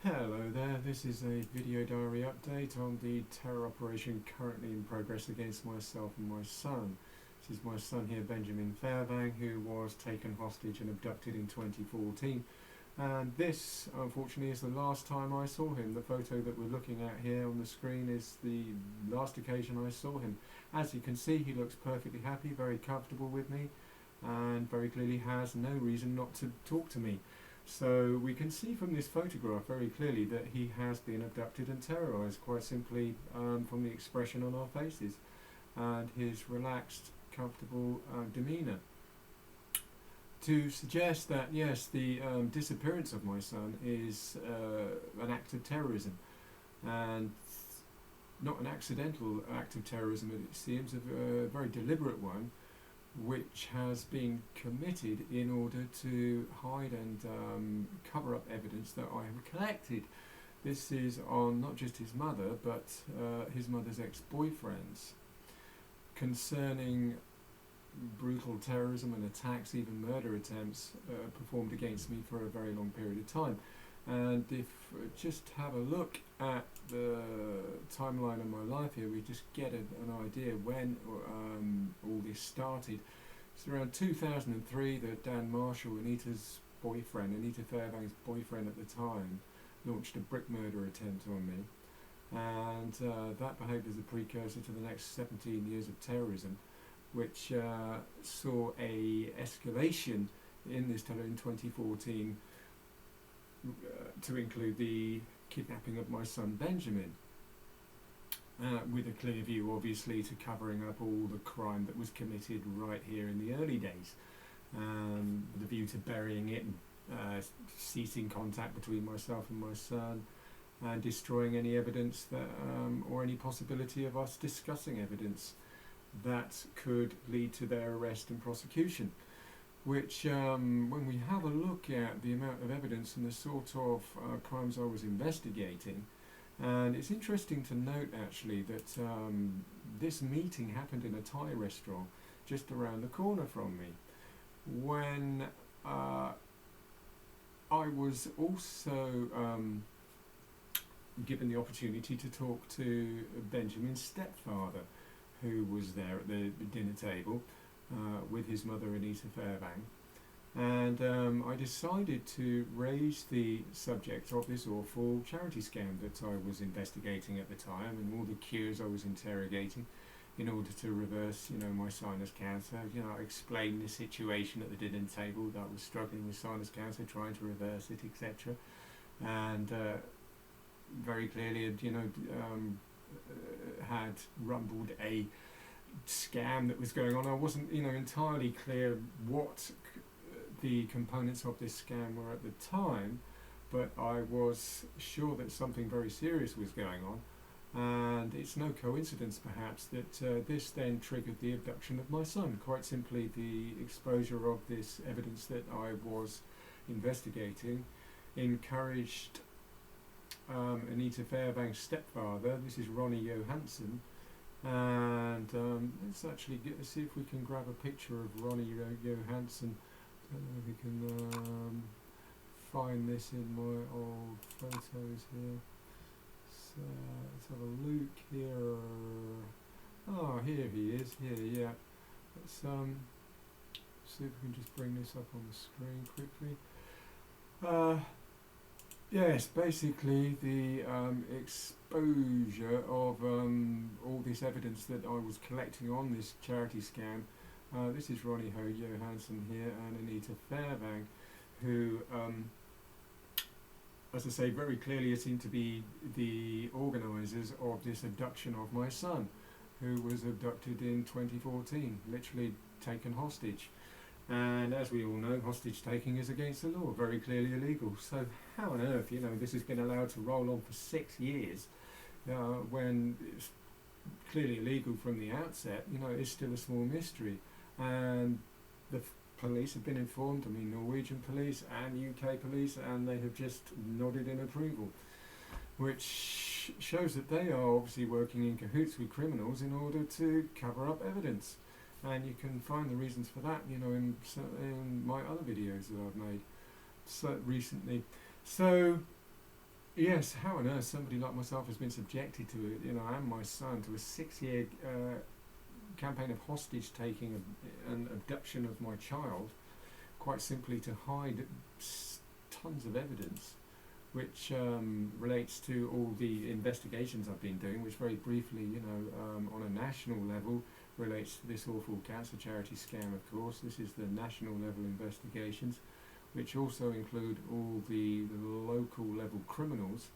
Hello there, this is a video diary update on the terror operation currently in progress against myself and my son. This is my son here, Benjamin Fevang, who was taken hostage and abducted in 2014. And this, unfortunately, is the last time I saw him. The photo that we're looking at here on the screen is the last occasion I saw him. As you can see, he looks perfectly happy, very comfortable with me, and very clearly has no reason not to talk to me. So we can see from this photograph very clearly that he has been abducted and terrorised, quite simply from the expression on our faces and his relaxed, comfortable demeanour. To suggest that, yes, the disappearance of my son is an act of terrorism, and not an accidental act of terrorism, it seems a very deliberate one, which has been committed in order to hide and cover up evidence that I have collected. This is on not just his mother, but his mother's ex-boyfriends, concerning brutal terrorism and attacks, even murder attempts, performed against me for a very long period of time. And if just have a look at the timeline of my life here, we just get an idea when all this started. It's around 2003 that Dan Marshall, Anita's boyfriend, Anita Fairbank's boyfriend at the time, launched a brick murder attempt on me, and that behaved as a precursor to the next 17 years of terrorism, which saw a escalation in this terror in 2014 to include the kidnapping of my son Benjamin, with a clear view obviously to covering up all the crime that was committed right here in the early days, with a view to burying it and ceasing contact between myself and my son, and destroying any evidence that or any possibility of us discussing evidence that could lead to their arrest and prosecution. Which, when we have a look at the amount of evidence and the sort of crimes I was investigating, and it's interesting to note actually that this meeting happened in a Thai restaurant just around the corner from me, when I was also given the opportunity to talk to Benjamin's stepfather, who was there at the dinner table with his mother Anita Fevang, and I decided to raise the subject of this awful charity scam that I was investigating at the time, and all the cures I was interrogating in order to reverse, my sinus cancer. I explained the situation at the dinner table, that I was struggling with sinus cancer, trying to reverse it, etc. And very clearly, had rumbled a scam that was going on. I wasn't entirely clear what the components of this scam were at the time, but I was sure that something very serious was going on, and it's no coincidence perhaps that this then triggered the abduction of my son. Quite simply, the exposure of this evidence that I was investigating encouraged Anita Fairbank's stepfather, this is Ronnie Johansson, and let's actually see if we can grab a picture of Ronnie Johansson. I don't know if we can find this in my old photos here. So let's have a look here. Oh, here he is. Here, yeah. Let's see if we can just bring this up on the screen quickly. Yes, basically the exposure of all this evidence that I was collecting on this charity scam. This is Ronnie Johansson here and Anita Fevang, who, as I say, very clearly seem to be the organisers of this abduction of my son, who was abducted in 2014, literally taken hostage. And as we all know, hostage taking is against the law, very clearly illegal. So how on earth, this has been allowed to roll on for 6 years, when it's clearly illegal from the outset, it's still a small mystery. And the police have been informed, Norwegian police and UK police, and they have just nodded in approval, which shows that they are obviously working in cahoots with criminals in order to cover up evidence. And you can find the reasons for that, in my other videos that I've made recently. So Yes, how on earth somebody like myself has been subjected to it, and my son, to a 6-year campaign of hostage taking and abduction of my child, quite simply to hide tons of evidence which relates to all the investigations I've been doing, which very briefly, on a national level relates to this awful cancer charity scam, of course. This is the national level investigations, which also include all the local level criminals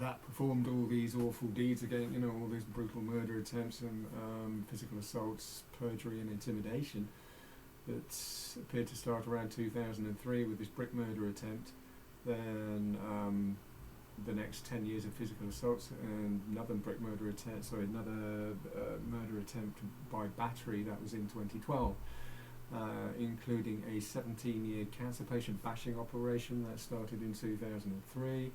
that performed all these awful deeds again, all these brutal murder attempts and physical assaults, perjury and intimidation that appeared to start around 2003 with this brick murder attempt, then the next 10 years of physical assaults and another brick murder attempt, another murder attempt by battery, that was in 2012, including a 17-year cancer patient bashing operation that started in 2003,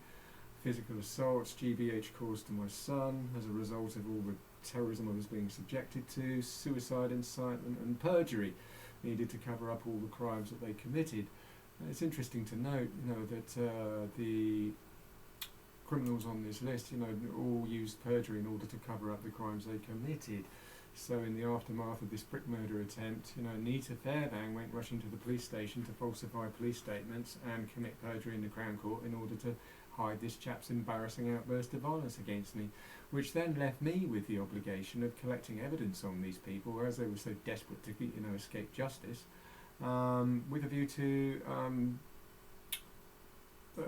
physical assaults, GBH caused to my son as a result of all the terrorism I was being subjected to, suicide, incitement and perjury needed to cover up all the crimes that they committed. It's interesting to note, that the criminals on this list, all used perjury in order to cover up the crimes they committed. So in the aftermath of this brick murder attempt, Nita Fevang went rushing to the police station to falsify police statements and commit perjury in the Crown Court in order to hide this chap's embarrassing outburst of violence against me, which then left me with the obligation of collecting evidence on these people as they were so desperate to escape justice, with a view to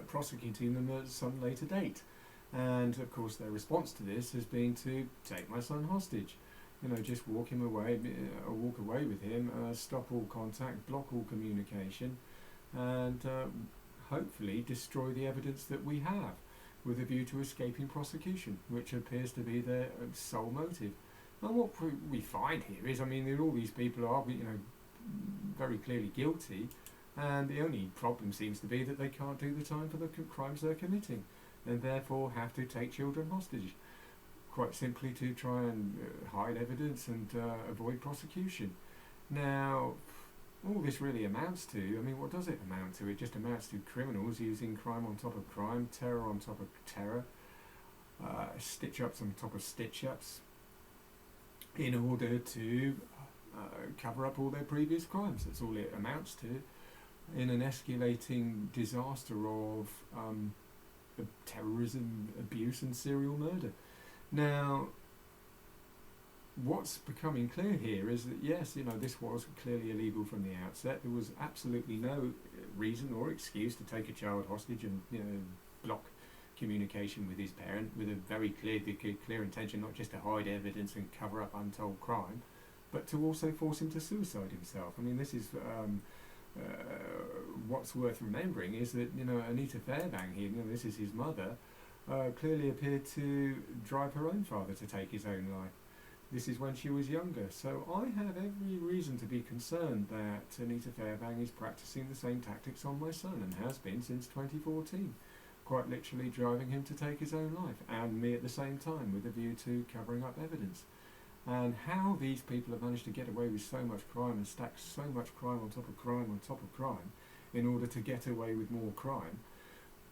prosecuting them at some later date. And of course their response to this has been to take my son hostage, just walk away with him, stop all contact, block all communication, and hopefully destroy the evidence that we have, with a view to escaping prosecution, which appears to be their sole motive. And what we find here is, that all these people are, very clearly guilty, and the only problem seems to be that they can't do the time for the crimes they're committing, and therefore have to take children hostage, quite simply to try and hide evidence and avoid prosecution. Now, all this really amounts to, what does it amount to? It just amounts to criminals using crime on top of crime, terror on top of terror, stitch-ups on top of stitch-ups, in order to cover up all their previous crimes. That's all it amounts to, in an escalating disaster of terrorism, abuse and serial murder. Now, what's becoming clear here is that yes, this was clearly illegal from the outset. There was absolutely no reason or excuse to take a child hostage and block communication with his parent, with a very clear intention not just to hide evidence and cover up untold crime, but to also force him to suicide himself. This is what's worth remembering is that Anita Fevang here, this is his mother, clearly appeared to drive her own father to take his own life. This is when she was younger, so I have every reason to be concerned that Anita Fevang is practicing the same tactics on my son, and has been since 2014, quite literally driving him to take his own life, and me at the same time, with a view to covering up evidence. And how these people have managed to get away with so much crime and stack so much crime on top of crime on top of crime in order to get away with more crime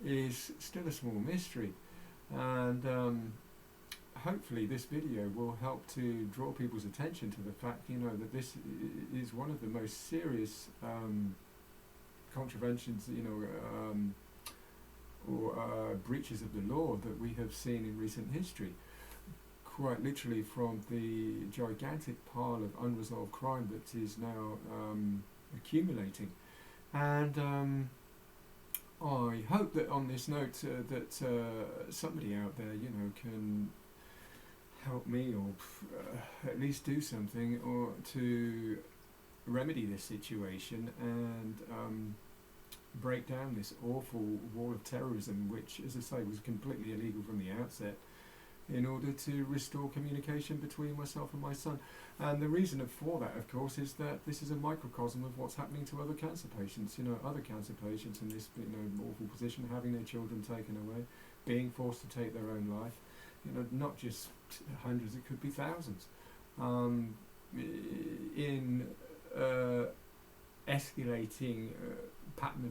is still a small mystery. And hopefully this video will help to draw people's attention to the fact, that this is one of the most serious contraventions, or breaches of the law that we have seen in recent history. Quite literally, from the gigantic pile of unresolved crime that is now accumulating. And I hope that on this note that somebody out there, can help me, or at least do something or to remedy this situation and break down this awful wall of terrorism, which, as I say, was completely illegal from the outset, in order to restore communication between myself and my son. And the reason for that, of course, is that this is a microcosm of what's happening to other cancer patients. Other cancer patients in this awful position, having their children taken away, being forced to take their own life. Not just hundreds, it could be thousands. In escalating pattern of